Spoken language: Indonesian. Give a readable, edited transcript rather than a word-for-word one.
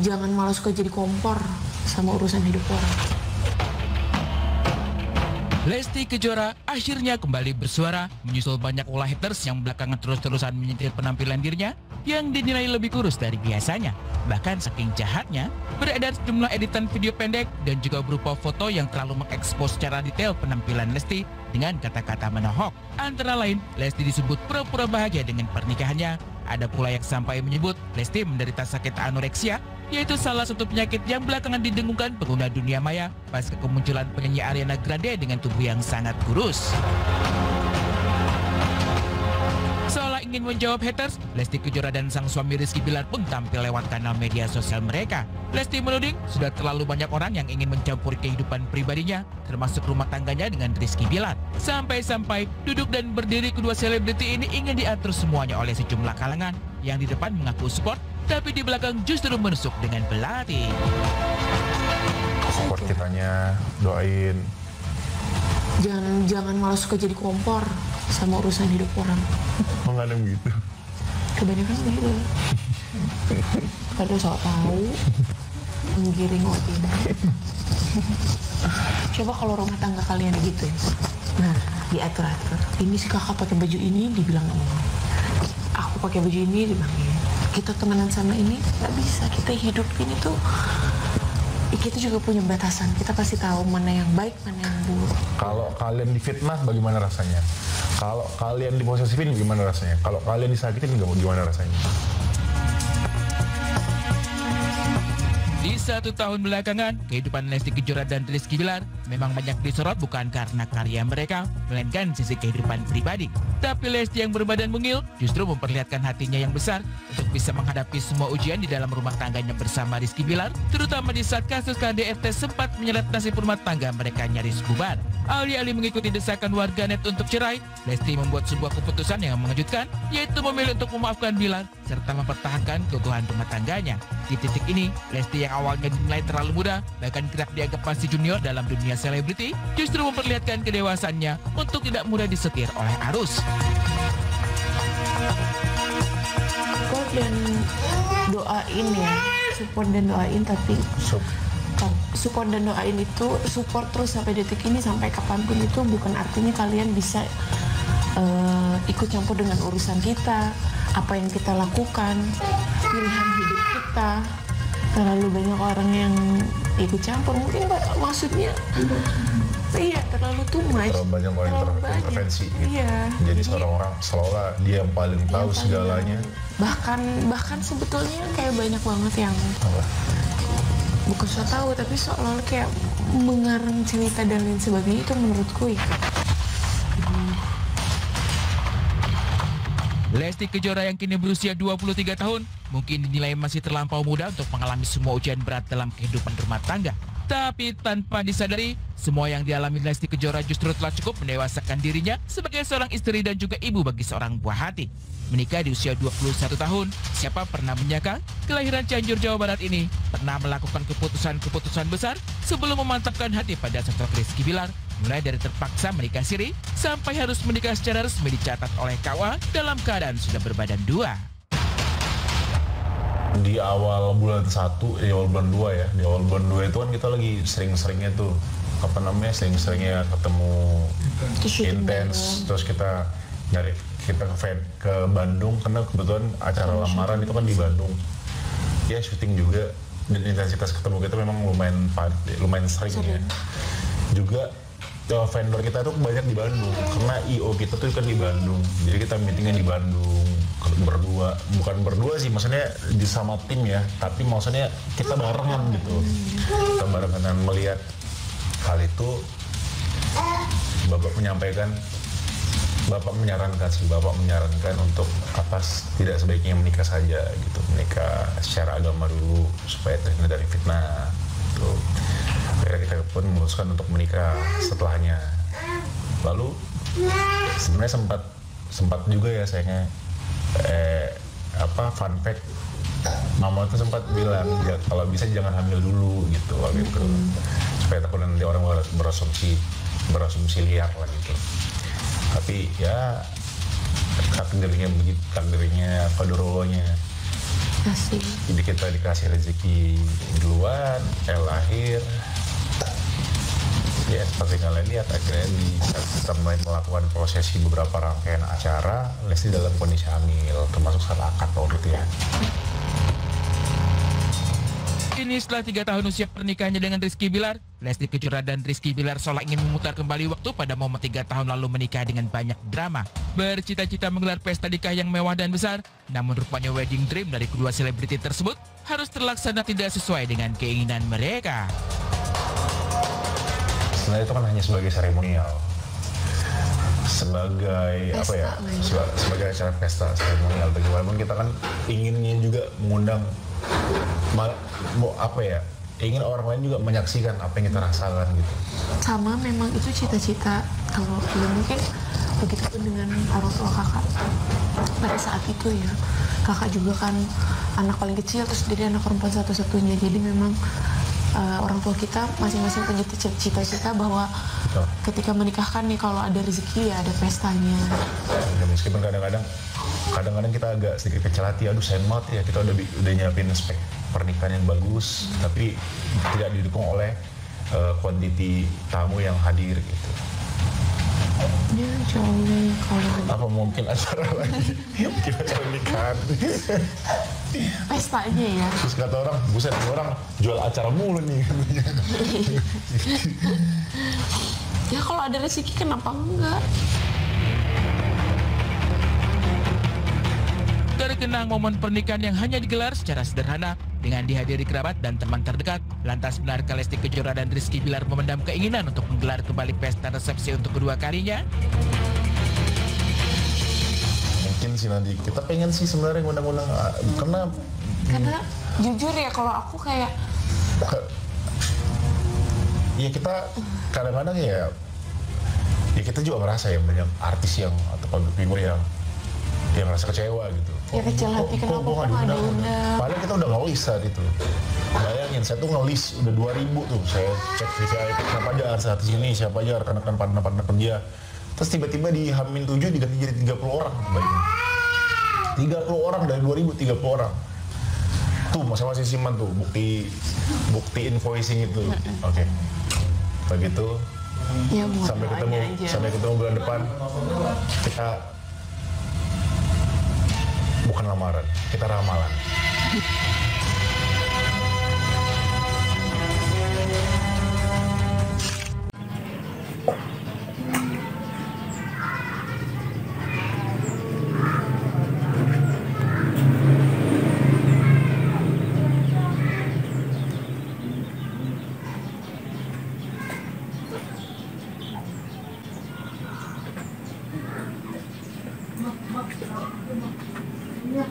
jangan malah suka jadi kompor sama urusan hidup orang. Lesti Kejora akhirnya kembali bersuara menyusul banyak ulah haters yang belakangan terus-terusan menyentil penampilan dirinya yang dinilai lebih kurus dari biasanya. Bahkan saking jahatnya, beredar sejumlah editan video pendek dan juga berupa foto yang terlalu mengekspos secara detail penampilan Lesti dengan kata-kata menohok. Antara lain, Lesti disebut pura-pura bahagia dengan pernikahannya. Ada pula yang sampai menyebut Lesti menderita sakit anoreksia, yaitu salah satu penyakit yang belakangan didengungkan pengguna dunia maya pasca kemunculan penyanyi Ariana Grande dengan tubuh yang sangat kurus. Seolah ingin menjawab haters, Lesti Kejora dan sang suami Rizky Bilar pun tampil lewat kanal media sosial mereka. Lesti menuding sudah terlalu banyak orang yang ingin mencampuri kehidupan pribadinya, termasuk rumah tangganya dengan Rizky Bilar. Sampai-sampai duduk dan berdiri kedua selebriti ini ingin diatur semuanya oleh sejumlah kalangan yang di depan mengaku support, tapi di belakang justru menusuk dengan belati. Support kitanya, doain. Jangan malah suka jadi kompor sama urusan hidup orang. Nggak ada begitu. Kebanyakan begitu. Kadang sok tahu menggiring opini. Coba kalau rumah tangga kalian gitu ya. Nah, diatur-atur. Ini si kakak pakai baju ini dibilang ini. Aku pakai baju ini dibilang ini. Kita temenan sama ini nggak bisa. Kita hidup ini tuh kita juga punya batasan. Kita pasti tahu mana yang baik, mana yang buruk. Kalau kalian difitnah, bagaimana rasanya? Kalau kalian diposesifin, gimana rasanya? Kalau kalian disakitin, gimana rasanya? Di 1 tahun belakangan, kehidupan Lesti Kejora dan Rizky Bilar memang banyak disorot bukan karena karya mereka, melainkan sisi kehidupan pribadi. Tapi Lesti yang berbadan mungil justru memperlihatkan hatinya yang besar untuk bisa menghadapi semua ujian di dalam rumah tangganya bersama Rizky Bilar, terutama di saat kasus KDRT sempat menyeret nasib rumah tangga mereka nyaris bubar. Alih-alih mengikuti desakan warganet untuk cerai, Lesti membuat sebuah keputusan yang mengejutkan, yaitu memilih untuk memaafkan Bilar serta mempertahankan keutuhan rumah tangganya. Di titik ini, Lesti yang awalnya dinilai terlalu muda, bahkan kerap dianggap masih junior dalam dunia selebriti, justru memperlihatkan kedewasannya untuk tidak mudah disetir oleh arus. Support dan doain ya, support dan doain, tapi support dan doain itu support terus sampai detik ini, sampai kapanpun itu bukan artinya kalian bisa ikut campur dengan urusan kita, apa yang kita lakukan, pilihan hidup kita. Terlalu banyak orang yang ikut campur, mungkin maksudnya iya terlalu too much, terlalu banyak orang yang terintervensi gitu. Iya. Jadi seorang orang seolah dia yang paling tahu segalanya. Bahkan sebetulnya kayak banyak banget yang bukan so tahu, tapi seolah kayak mengarang cerita dan lain sebagainya. Itu menurutku ya. Lesti Kejora yang kini berusia 23 tahun mungkin dinilai masih terlampau muda untuk mengalami semua ujian berat dalam kehidupan rumah tangga. Tapi tanpa disadari, semua yang dialami Lesti Kejora justru telah cukup mendewasakan dirinya sebagai seorang istri dan juga ibu bagi seorang buah hati. Menikah di usia 21 tahun, siapa pernah menyangka kelahiran Cianjur, Jawa Barat ini pernah melakukan keputusan-keputusan besar sebelum memantapkan hati pada sosok Rizky Bilar, mulai dari terpaksa menikah siri sampai harus menikah secara resmi dicatat oleh KUA dalam keadaan sudah berbadan dua. Di awal bulan 1, di awal bulan 2 ya, di awal bulan 2 itu kan kita lagi sering-seringnya tuh, sering-seringnya ketemu intens, terus kita ke Bandung, karena kebetulan acara lamaran itu kan di Bandung. Ya syuting juga, dan intensitas ketemu kita memang lumayan sering ya. Juga vendor kita tuh banyak di Bandung, karena IO kita tuh kan di Bandung, jadi kita meetingnya di Bandung bukan berdua sih, maksudnya di sama tim ya, tapi maksudnya kita barengan gitu. Kita barengan dan melihat hal itu, Bapak menyarankan untuk tidak sebaiknya menikah saja gitu, menikah secara agama dulu supaya terhindar dari fitnah gitu. Akhirnya kita pun memutuskan untuk menikah setelahnya. Lalu sebenarnya sempat juga ya sayangnya fun fact, mama tuh sempat bilang ya, kalau bisa jangan hamil dulu gitu supaya takut nanti orang berasumsi liar lah gitu. Tapi ya takdirnya qadarullohnya Jadi kita dikasih rezeki duluan, lahir. Ya seperti kalian lihat akhirnya kita mulai melakukan prosesi beberapa rangkaian acara. Lesti dalam kondisi hamil, termasuk saat akad waktu itu ya. Kini setelah 3 tahun usia pernikahannya dengan Rizky Bilar, Lesti Kejora dan Rizky Bilar seolah ingin memutar kembali waktu pada momen 3 tahun lalu menikah dengan banyak drama. Bercita-cita menggelar pesta nikah yang mewah dan besar, namun rupanya wedding dream dari kedua selebriti tersebut harus terlaksana tidak sesuai dengan keinginan mereka. Sebenarnya itu kan hanya sebagai seremonial, sebagai pesta, apa ya, sebagai acara pesta seremonial. Walaupun kita kan inginnya juga mengundang apa ya, ingin orang lain juga menyaksikan apa yang kita rasakan gitu. Sama, memang itu cita-cita kalau ya mungkin begitupun dengan orang tua kakak pada saat itu ya. Kakak juga kan anak paling kecil, terus jadi anak perempuan satu-satunya. Jadi memang orang tua kita masing-masing punya cita-cita bahwa ketika menikahkan nih, kalau ada rezeki ya ada pestanya. Ya, meskipun kadang-kadang kita agak sedikit kecil hati, aduh sayang banget ya, kita udah nyiapin spek pernikahan yang bagus, tapi tidak didukung oleh kuantiti tamu yang hadir gitu. Ya jauh kalau apa mungkin acara lagi, mungkin acara nikahan. Pestanya ya. Terus kata orang, buset orang jual acara mulu nih. Ya kalau ada rezeki kenapa enggak? Terkenang momen pernikahan yang hanya digelar secara sederhana dengan dihadiri kerabat dan teman terdekat. Lantas benarkah Lesti Kejora dan Rizky Bilar memendam keinginan untuk menggelar kembali pesta resepsi untuk kedua kalinya? Mungkin sih nanti kita pengen sih sebenarnya undang-undang karena jujur ya kalau aku kayak ya kita kadang-kadang ya kita juga ngerasa ya banyak artis yang atau public figure yang ngerasa kecewa gitu. Ya kecil hati, kenapa kok nggak diundang? Padahal kita udah ngelis saat itu. Bayangin, saya tuh ngelis udah 2.000 tuh. Saya cek VCI siapa aja artis ini, siapa aja rekan-rekan partner kerja. Terus tiba-tiba di H-7 diganti jadi 30 orang. Bayangin. 30 orang dari 2.000, 30 orang. Tuh masing-masing simpan tuh bukti invoicing itu. Oke. Begitu. Ya, sampai ketemu bulan depan. Kita bukan lamaran, kita ramalan. Ya.